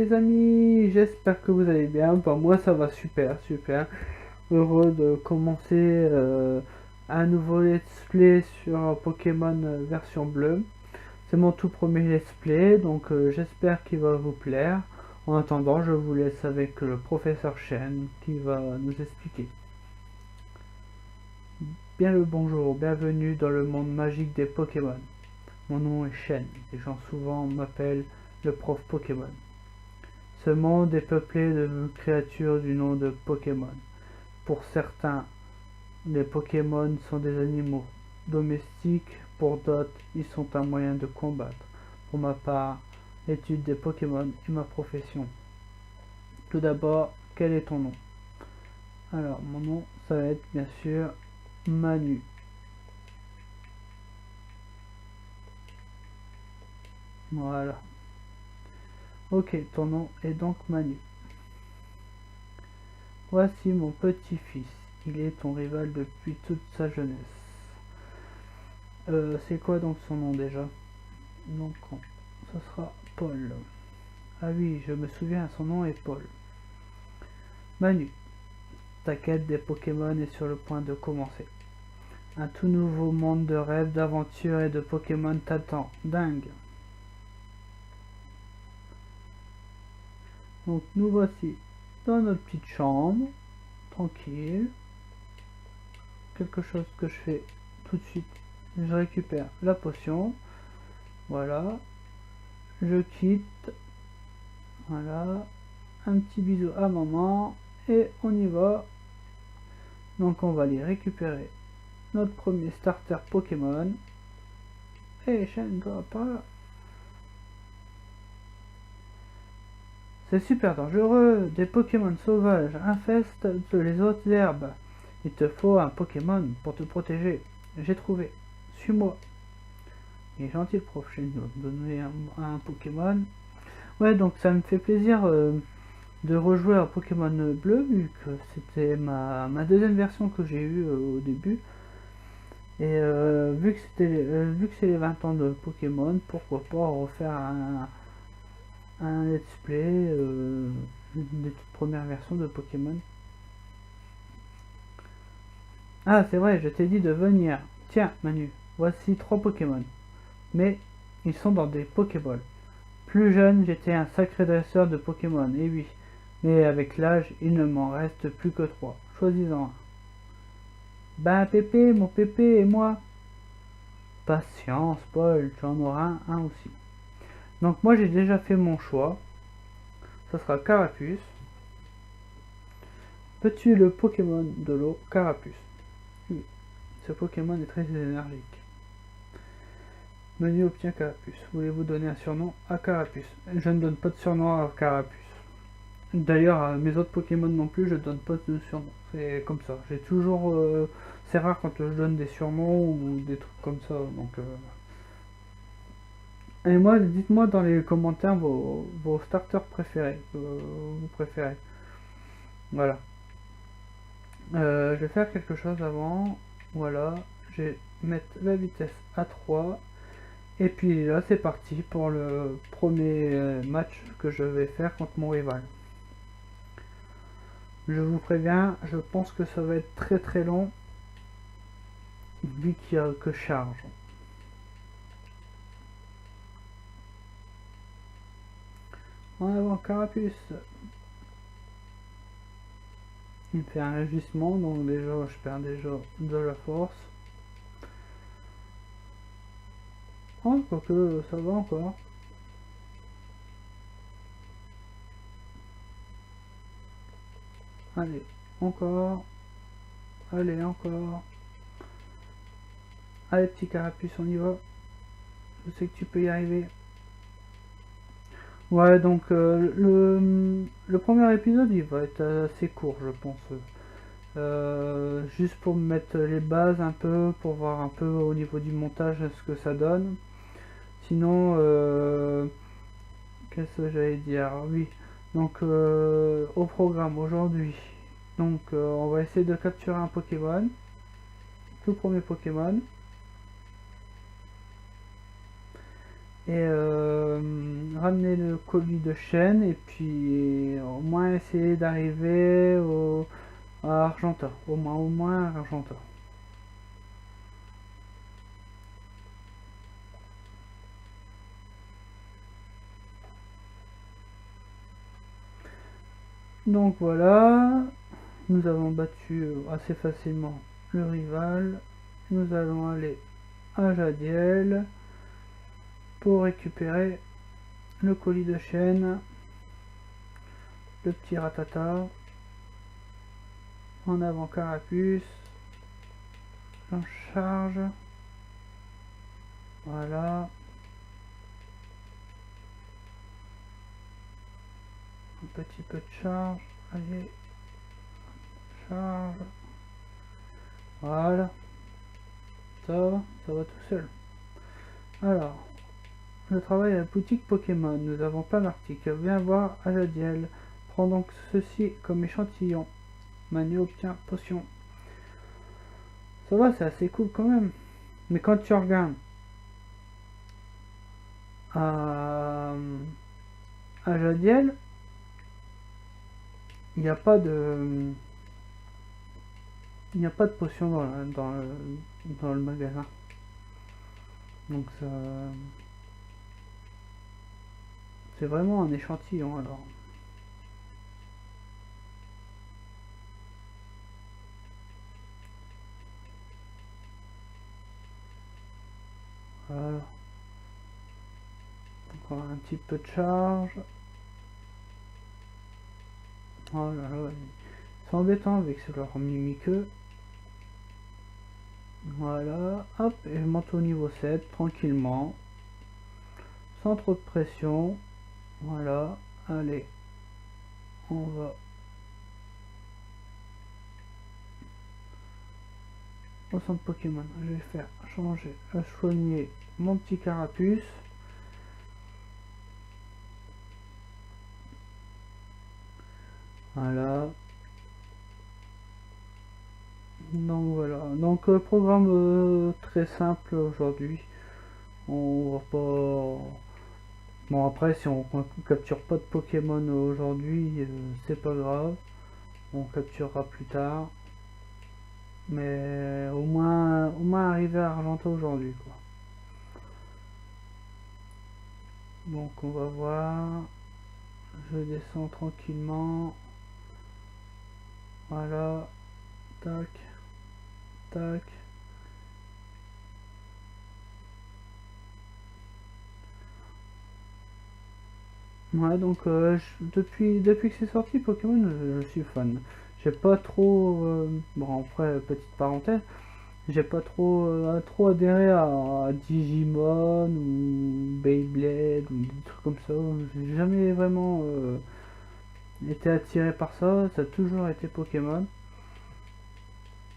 les amis, j'espère que vous allez bien. Bah, moi ça va super, super. Heureux de commencer un nouveau let's play sur Pokémon version bleue. C'est mon tout premier let's play, donc j'espère qu'il va vous plaire. En attendant, je vous laisse avec le professeur Chen qui va nous expliquer. Bien le bonjour, bienvenue dans le monde magique des Pokémon. Mon nom est Chen, les gens souvent m'appellent le prof Pokémon. Ce monde est peuplé de créatures du nom de Pokémon. Pour certains, les Pokémon sont des animaux domestiques, pour d'autres, ils sont un moyen de combattre. Pour ma part, l'étude des Pokémon est ma profession. Tout d'abord, quel est ton nom? Alors, mon nom, ça va être bien sûr Manu. Voilà. Ok, ton nom est donc Manu. Voici mon petit-fils. Il est ton rival depuis toute sa jeunesse. C'est quoi donc son nom déjà? Donc, ce sera Paul. Ah oui, je me souviens, son nom est Paul. Manu, ta quête des Pokémon est sur le point de commencer. Un tout nouveau monde de rêves, d'aventures et de Pokémon t'attend. Dingue. Donc nous voici dans notre petite chambre, tranquille. Quelque chose que je fais tout de suite, je récupère la potion. Voilà. Je quitte. Voilà. Un petit bisou à maman. Et on y va. Donc on va aller récupérer notre premier starter Pokémon. Et chaîne toi pas. C'est super dangereux. Des Pokémon sauvages infestent les autres herbes. Il te faut un Pokémon pour te protéger. J'ai trouvé. Suis-moi. Il est gentil le prof chez nous. Donner un Pokémon. Ouais, donc ça me fait plaisir de rejouer à Pokémon bleu, vu que c'était ma deuxième version que j'ai eue au début. Et vu que c'est les 20 ans de Pokémon, pourquoi pas refaire un let's play des toutes premières versions de Pokémon. Ah, c'est vrai, je t'ai dit de venir. Tiens, Manu, voici 3 Pokémon. Mais ils sont dans des Pokéballs. Plus jeune, j'étais un sacré dresseur de Pokémon, et oui. Mais avec l'âge, il ne m'en reste plus que 3. Choisis-en un. Ben Pépé, mon Pépé et moi. Patience, Paul, tu en auras un aussi. Donc moi j'ai déjà fait mon choix. Ça sera Carapuce. Peux-tu le Pokémon de l'eau, Carapuce? Oui, ce Pokémon est très énergique. Menu obtient Carapuce. Voulez-vous donner un surnom à Carapuce? Je ne donne pas de surnom à Carapuce. D'ailleurs, à mes autres Pokémon non plus, je donne pas de surnom. C'est comme ça. J'ai toujours. C'est rare quand je donne des surnoms ou des trucs comme ça. Donc. Et moi, dites-moi dans les commentaires vos starters préférés. Vous préférez. Voilà. Je vais faire quelque chose avant. Voilà. Je vais mettre la vitesse à 3. Et puis là, c'est parti pour le premier match que je vais faire contre mon rival. Je vous préviens, je pense que ça va être très très long, vu qu'il n'y a que charge. En avant, Carapuce. Il me fait un rugissement, donc déjà je perds déjà de la force. Oh, quoique ça va encore. Allez, encore. Allez, encore. Allez, petit Carapuce, on y va. Je sais que tu peux y arriver. Ouais, donc le premier épisode, il va être assez court, je pense. Juste pour me mettre les bases un peu, pour voir un peu au niveau du montage ce que ça donne. Sinon, qu'est-ce que j'allais dire? Oui, donc au programme aujourd'hui. Donc on va essayer de capturer un Pokémon. Tout premier Pokémon. et ramener le colis de chaîne et puis au moins essayer d'arriver à Argenta, au moins à Argenta. Donc voilà, nous avons battu assez facilement le rival. Nous allons aller à Jadiel pour récupérer le colis de chaîne, le petit ratata. En avant Carapuce, j'en charge, voilà, un petit peu de charge, allez, charge, voilà, ça va tout seul. Alors, je travaille à la boutique Pokémon, nous avons plein d'articles, viens voir à Jadiel, prends donc ceci comme échantillon, Manu obtient potion. Ça va, c'est assez cool quand même, mais quand tu regardes à Jadiel, il n'y a pas de... Il n'y a pas de potion dans le magasin. Donc ça... C'est vraiment un échantillon alors. Voilà. Encore un petit peu de charge. Oh là là. C'est embêtant avec leur mimiqueux. Voilà. Hop. Et je monte au niveau 7 tranquillement. Sans trop de pression. Voilà. Allez. On va au centre Pokémon. Je vais faire changer, soigner mon petit Carapuce. Voilà. Donc voilà. Donc programme très simple aujourd'hui. On va pas... Bon après si on capture pas de Pokémon aujourd'hui, c'est pas grave. On capturera plus tard. Mais au moins arriver à Argenta aujourd'hui quoi. Donc on va voir. Je descends tranquillement. Voilà. Tac. Tac. Ouais, donc depuis que c'est sorti Pokémon, je suis fan. J'ai pas trop, bon après petite parenthèse, j'ai pas trop adhéré à Digimon ou Beyblade ou des trucs comme ça. J'ai jamais vraiment été attiré par ça. Ça a toujours été Pokémon.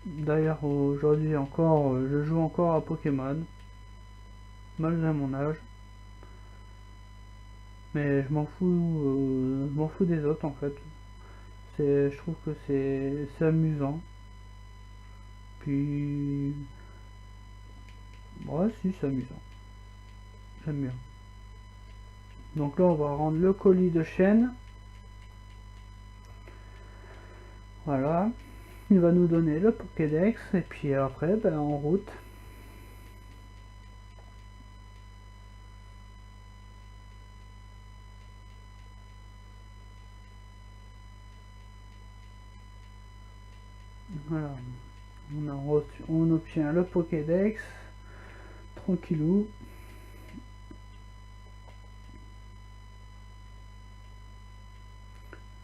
D'ailleurs aujourd'hui encore, je joue encore à Pokémon malgré mon âge. Mais je m'en fous des autres en fait. Je trouve que c'est amusant. Puis, ouais, si, c'est amusant. J'aime bien. Donc là, on va rendre le colis de chaîne. Voilà. Il va nous donner le Pokédex. Et puis après, ben, en route. Voilà. On obtient le Pokédex. Tranquillou.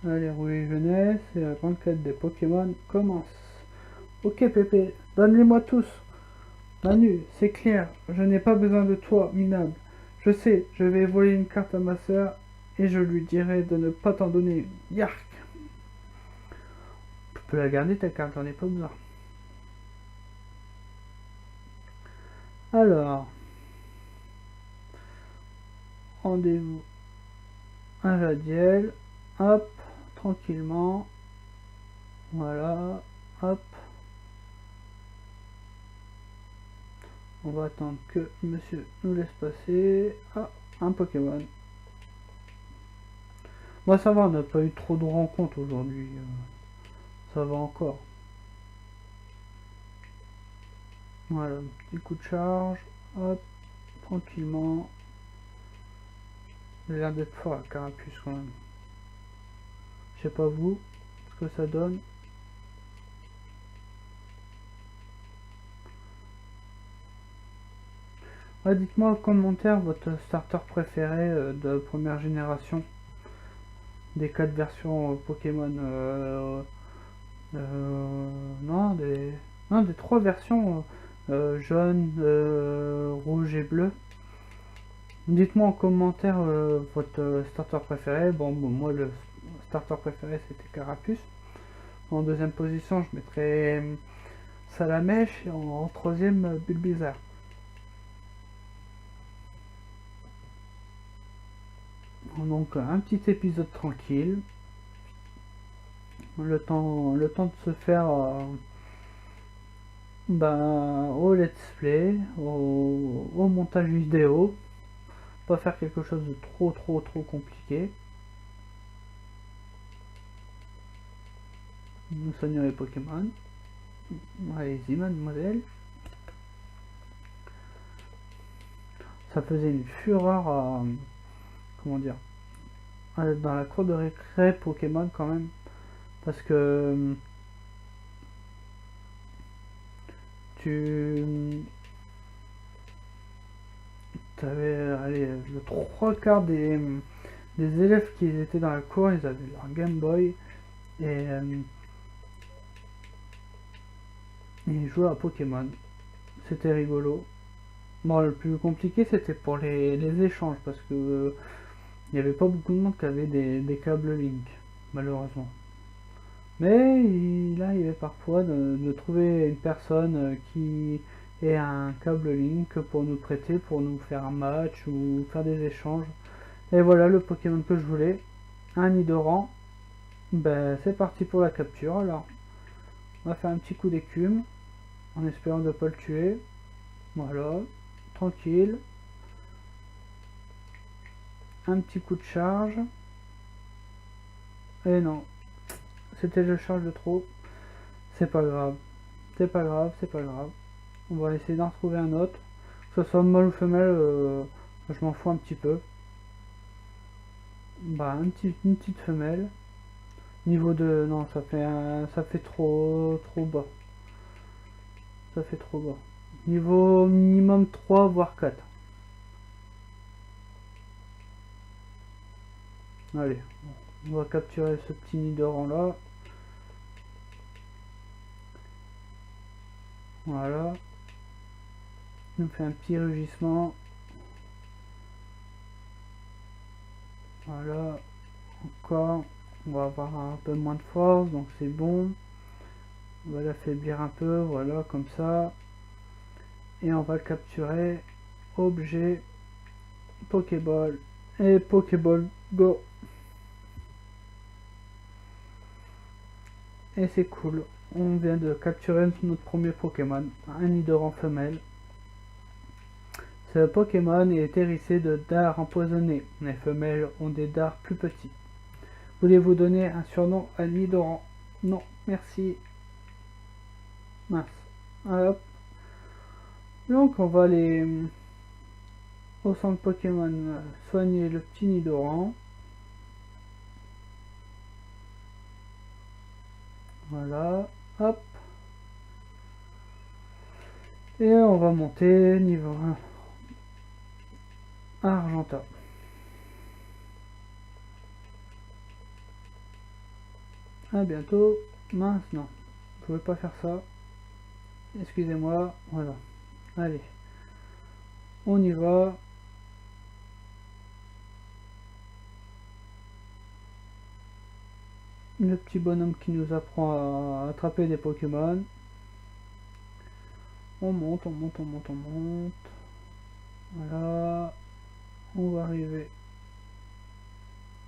Allez, rouler jeunesse et la grande quête des Pokémon commence. Ok Pépé, donne-les-moi tous. Manu, c'est clair, je n'ai pas besoin de toi, minable. Je sais, je vais voler une carte à ma sœur et je lui dirai de ne pas t'en donner une. Yark! Tu peux la garder ta carte, j'en ai pas besoin. Alors, rendez-vous à Jadiel. Hop, tranquillement. Voilà, hop. On va attendre que monsieur nous laisse passer. Ah, un Pokémon. Moi ça va, on n'a pas eu trop de rencontres aujourd'hui. Ça va encore. Voilà, petit coup de charge. Hop, tranquillement. Il a l'air d'être fort la Carapuce quand même. Je sais pas vous, ce que ça donne. Ouais, dites-moi en commentaire votre starter préféré de première génération. Des 4 versions Pokémon. Non, des 3 versions jaune, rouge et bleu. Dites-moi en commentaire votre starter préféré. Bon, moi le starter préféré c'était Carapuce. En deuxième position je mettrais Salamèche et en troisième Bulbizarre. Donc un petit épisode tranquille. Le temps de se faire au let's play, au montage vidéo. Pas faire quelque chose de trop compliqué. Nous soignons les Pokémon. Allez-y mademoiselle. Ça faisait une fureur à, comment dire, dans la cour de récré Pokémon quand même. Parce que tu avais le 3/4 des élèves qui étaient dans la cour, ils avaient leur Game Boy et ils jouaient à Pokémon. C'était rigolo. Bon, le plus compliqué c'était pour les échanges parce que il n'y avait pas beaucoup de monde qui avait des câbles Link, malheureusement. Mais il arrivait parfois de trouver une personne qui ait un câble Link pour nous prêter, pour nous faire un match ou faire des échanges. Et voilà le Pokémon que je voulais. Un Nidoran. Ben c'est parti pour la capture alors. On va faire un petit coup d'écume en espérant de ne pas le tuer. Voilà. Tranquille. Un petit coup de charge. Et non. C'était le charge de trop. C'est pas grave. C'est pas grave, c'est pas grave. On va essayer d'en retrouver un autre. Que ce soit mâle ou femelle, je m'en fous un petit peu. Bah, une petite femelle. Niveau 2, non, ça fait trop bas. Ça fait trop bas. Niveau minimum 3, voire 4. Allez, on va capturer ce petit Nidoran là. Voilà. Il nous fait un petit rugissement. Voilà. Encore. On va avoir un peu moins de force, donc c'est bon. On va l'affaiblir un peu, voilà, comme ça. Et on va le capturer. Objet. Pokéball. Et Pokéball Go. Et c'est cool. On vient de capturer notre premier Pokémon. Un Nidoran femelle. Ce Pokémon est hérissé de dards empoisonnés. Les femelles ont des dards plus petits. Voulez-vous donner un surnom à Nidoran? Non, merci. Mince. Hop. Donc on va aller au centre Pokémon soigner le petit Nidoran. Voilà. Hop. Et on va monter niveau 1 à Argenta. À bientôt. Mince, non. Je pouvais pas faire ça. Excusez-moi. Voilà. Allez. On y va. Le petit bonhomme qui nous apprend à attraper des Pokémon. On monte, on monte, on monte, on monte. Voilà. On va arriver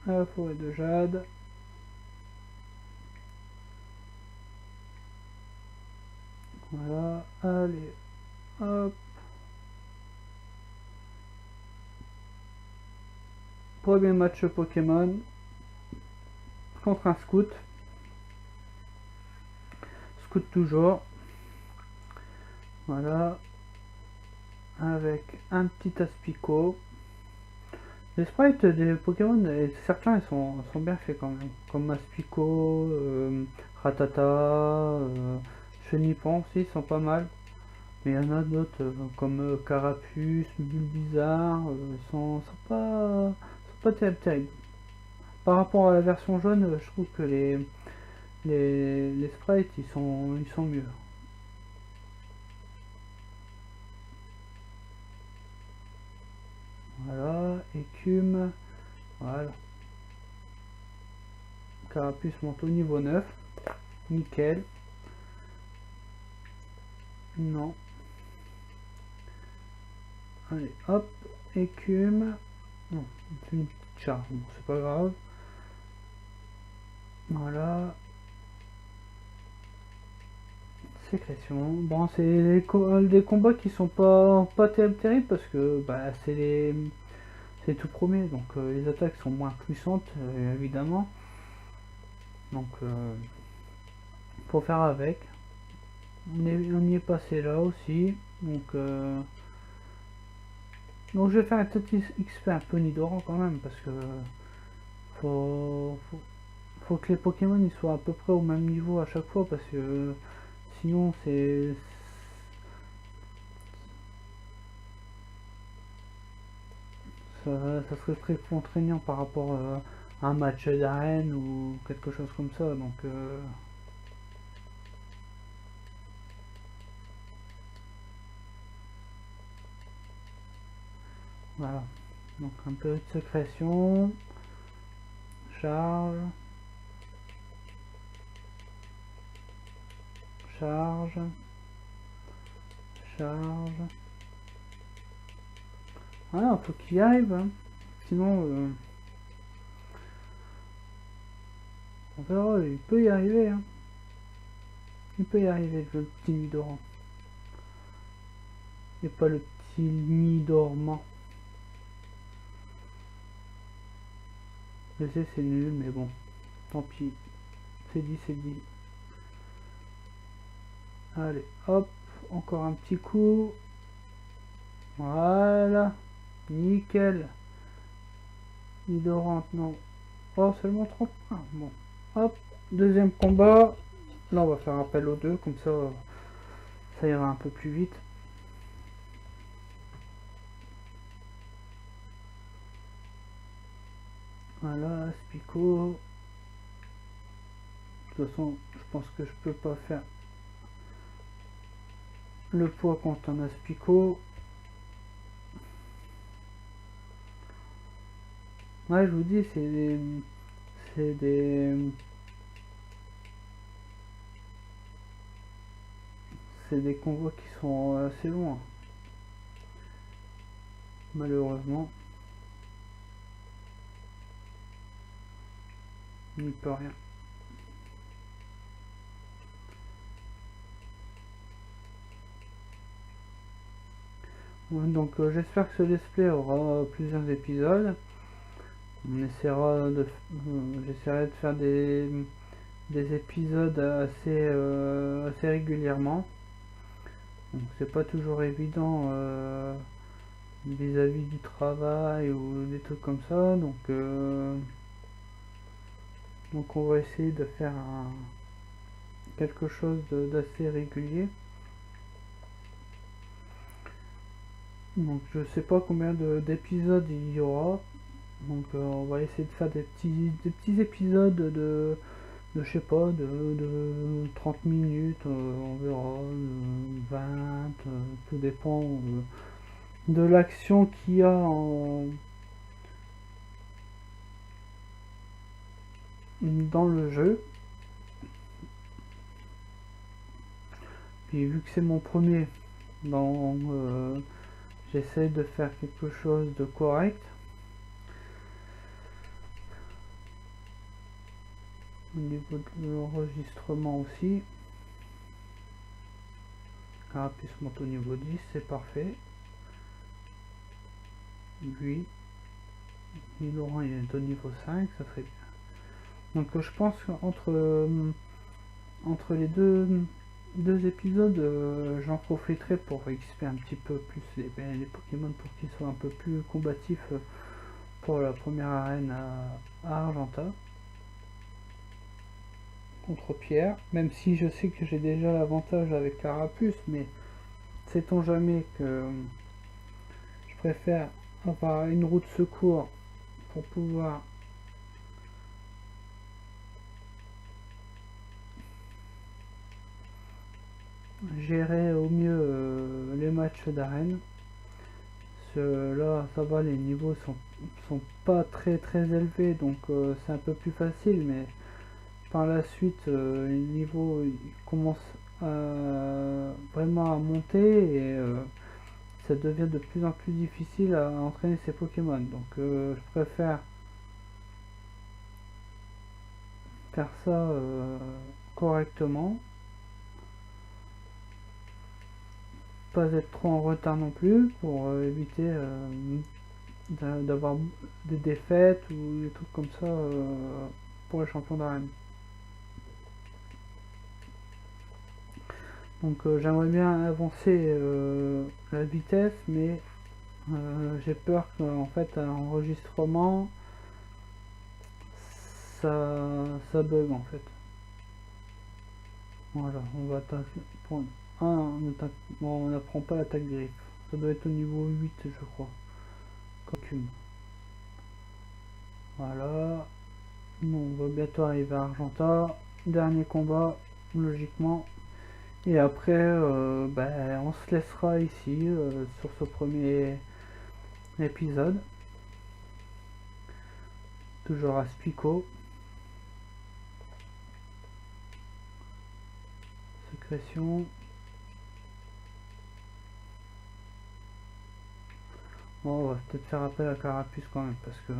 à la forêt de Jade. Voilà. Allez. Hop. premier match Pokémon contre un scout. Scout toujours. Voilà. Avec un petit Aspico. Les sprites des Pokémon, certains ils sont bien faits quand même. Comme Aspico, Ratata, Chenipan aussi, ils sont pas mal. Mais il y en a d'autres comme Carapuce, Bulbizarre, ils sont pas terribles. Par rapport à la version jaune, je trouve que les sprites ils sont mieux. Voilà, écume, voilà. Carapuce monte au niveau 9. Nickel. Non. Allez, hop, écume. Non, c'est une petite charge, bon, c'est pas grave. Voilà. Sécrétion. Bon, c'est des combats qui sont pas terribles parce que bah, c'est tout premier, donc les attaques sont moins puissantes, évidemment. Donc, faut faire avec. On y est passé là aussi. Donc je vais faire un petit XP un peu Nidoran quand même parce que faut, faut, faut que les Pokémon ils soient à peu près au même niveau à chaque fois parce que sinon ça serait très contraignant par rapport à un match d'arène ou quelque chose comme ça. Donc voilà. Donc un peu de sécrétion, charge, charge, charge. Voilà, faut qu'il y arrive, hein. Sinon on verra, il peut y arriver, hein. Il peut y arriver le petit Nidoran. Et pas le petit Nidormant. Je sais c'est nul mais bon. Tant pis. C'est dit, c'est dit. Allez, hop. Encore un petit coup. Voilà. Nickel. Nidorante, non. Oh, seulement 30 points. Bon. Hop. Deuxième combat. Là, on va faire appel aux deux. Comme ça ira un peu plus vite. Voilà, Spico. De toute façon, je pense que je peux pas faire le poids contre un Aspico. Ouais, je vous dis, c'est des combats qui sont assez loin. Malheureusement, on n'y peut rien. Donc j'espère que ce let's play aura plusieurs épisodes. On essaiera j'essaierai de faire des épisodes assez régulièrement. Donc c'est pas toujours évident vis-à-vis du travail ou des trucs comme ça. Donc on va essayer de faire quelque chose d'assez régulier. Donc je sais pas combien d'épisodes il y aura. Donc on va essayer de faire des petits épisodes je sais pas, de 30 minutes, on verra, 20, tout dépend de l'action qu'il y a dans le jeu. Puis vu que c'est mon premier, j'essaie de faire quelque chose de correct. Au niveau de l'enregistrement aussi. Carapuce monte au niveau 10, c'est parfait. Lui. Laurent il est au niveau 5, ça serait bien. Donc je pense qu'entre entre les deux épisodes, j'en profiterai pour XP un petit peu plus les Pokémon pour qu'ils soient un peu plus combatifs pour la première arène à Argenta contre Pierre, même si je sais que j'ai déjà l'avantage avec Carapuce, mais sait-on jamais que je préfère avoir une roue de secours pour pouvoir gérer au mieux les matchs d'arène. Là, ça va, les niveaux sont pas très élevés, donc c'est un peu plus facile, mais par la suite, les niveaux ils commencent vraiment à monter et ça devient de plus en plus difficile à entraîner ces Pokémon. Donc je préfère faire ça correctement, pas être trop en retard non plus pour éviter d'avoir des défaites ou des trucs comme ça pour les champions d'arène. Donc j'aimerais bien avancer la vitesse, mais j'ai peur qu'en fait un enregistrement ça bug en fait. Voilà, on va prendre bon, on n'apprend pas l'attaque griffe. Ça doit être au niveau 8 je crois. Costume. Voilà. Bon, on va bientôt arriver à Argenta. Dernier combat, logiquement. Et après, on se laissera ici sur ce premier épisode. Toujours à Spico. Sécrétion. Bon, on va peut-être faire appel à Carapuce quand même parce que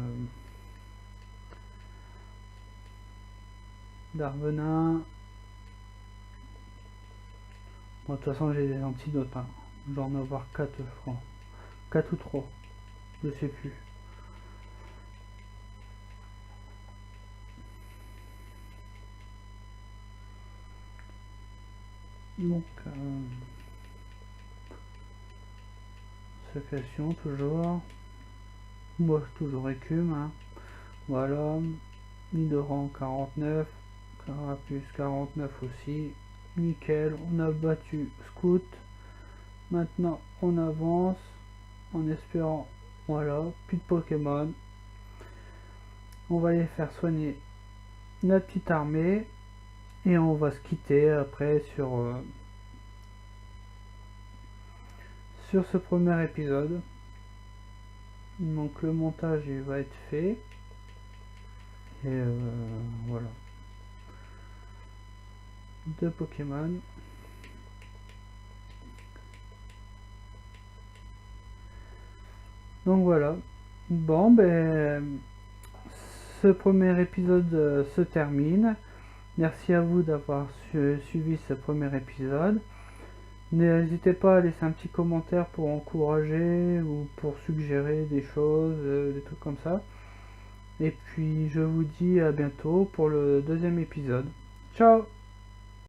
Darvenin. Bon, de toute façon, j'ai des antidotes. Hein. Je dois en avoir 4, je crois. 4 ou 3. Je sais plus. Donc, sécrétion toujours. Moi, toujours écume. Hein. Voilà. Nidoran 49. Carapuce 49 aussi. Nickel. On a battu Scout. Maintenant, on avance en espérant. Voilà. Plus de Pokémon. On va les faire soigner notre petite armée. Et on va se quitter après sur ce premier épisode. Donc le montage il va être fait. Et voilà. 2 Pokémon. Donc voilà. Bon ben ce premier épisode se termine. Merci à vous d'avoir suivi ce premier épisode. N'hésitez pas à laisser un petit commentaire pour encourager ou pour suggérer des choses, des trucs comme ça. Et puis je vous dis à bientôt pour le deuxième épisode. Ciao!